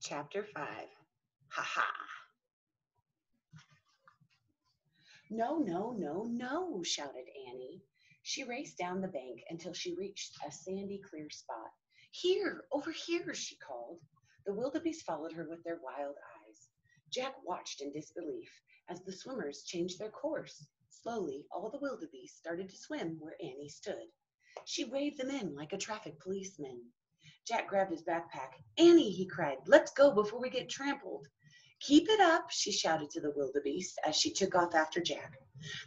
Chapter 5. Ha ha. No, no, no, no, shouted Annie. She raced down the bank until she reached a sandy, clear spot. Here, over here, she called. The wildebeest followed her with their wild eyes. Jack watched in disbelief as the swimmers changed their course. Slowly, all the wildebeest started to swim where Annie stood. She waved them in like a traffic policeman. Jack grabbed his backpack. Annie, he cried, let's go before we get trampled. Keep it up, she shouted to the wildebeest as she took off after Jack.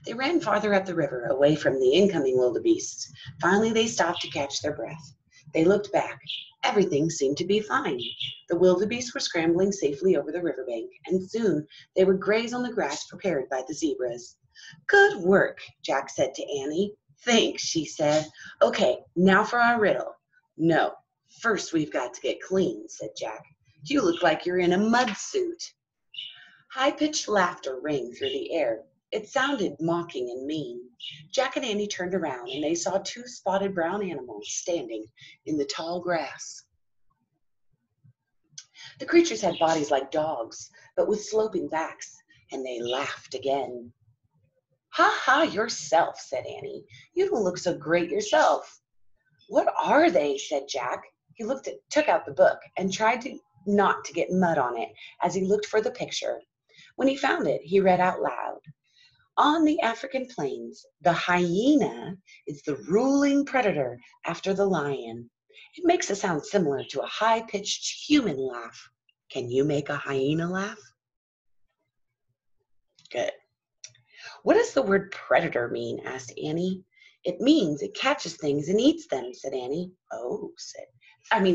They ran farther up the river, away from the incoming wildebeests. Finally, they stopped to catch their breath. They looked back. Everything seemed to be fine. The wildebeest were scrambling safely over the riverbank, and soon they would graze on the grass prepared by the zebras. Good work, Jack said to Annie. Thanks, she said. Okay, now for our riddle. No, first we've got to get clean, said Jack. You look like you're in a mud suit. High-pitched laughter rang through the air. It sounded mocking and mean. Jack and Annie turned around, and they saw two spotted brown animals standing in the tall grass. The creatures had bodies like dogs, but with sloping backs, and they laughed again. Ha ha, yourself, said Annie. You don't look so great yourself. What are they? Said Jack. He took out the book and tried not to get mud on it as he looked for the picture. When he found it, he read out loud. On the African plains, the hyena is the ruling predator after the lion. It makes a sound similar to a high-pitched human laugh. Can you make a hyena laugh? Good. What does the word predator mean? Asked Annie. It means it catches things and eats them, said Annie.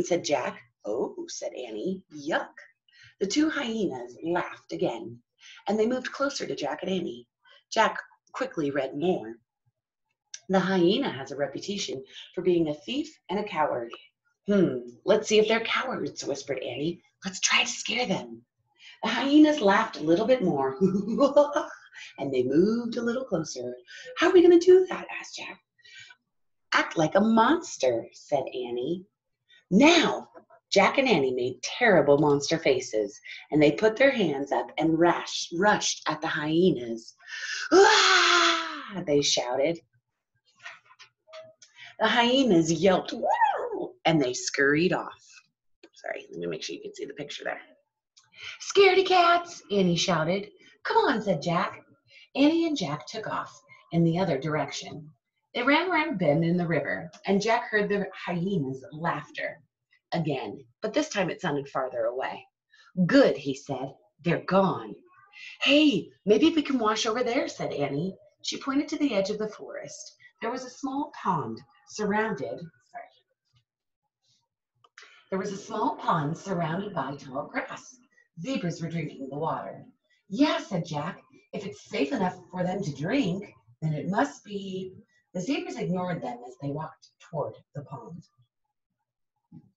Said Jack. Oh, said Annie. Yuck. The two hyenas laughed again, and they moved closer to Jack and Annie. Jack quickly read more. The hyena has a reputation for being a thief and a coward. Let's see if they're cowards, whispered Annie. Let's try to scare them. The hyenas laughed a little bit more, and they moved a little closer. How are we going to do that? Asked Jack. Act like a monster, said Annie. Now, Jack and Annie made terrible monster faces, and they put their hands up and rushed at the hyenas. Ah! They shouted. The hyenas yelped, woo! And they scurried off. Sorry, let me make sure you can see the picture there. Scaredy cats, Annie shouted. Come on, said Jack. Annie and Jack took off in the other direction. They ran around a bend in the river, and Jack heard the hyenas' laughter again, but this time it sounded farther away. Good, he said. They're gone. Hey, maybe we can wash over there, said Annie. She pointed to the edge of the forest. There was a small pond surrounded by tall grass. Zebras were drinking the water. Yeah, said Jack. If it's safe enough for them to drink, then it must be. The zebras ignored them as they walked toward the pond.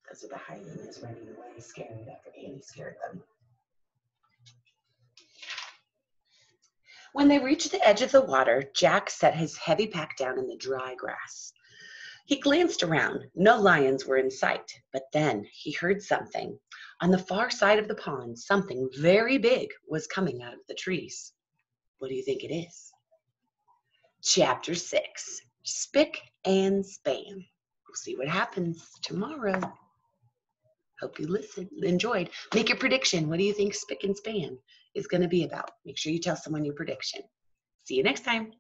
Those are the hyenas running away, scared after Annie scared them. When they reached the edge of the water, Jack set his heavy pack down in the dry grass. He glanced around. No lions were in sight, but then he heard something. On the far side of the pond, something very big was coming out of the trees. What do you think it is? Chapter 6, Spick and Span. We'll see what happens tomorrow. Hope you enjoyed. Make your prediction. What do you think Spick and Span is going to be about? Make sure you tell someone your prediction. See you next time.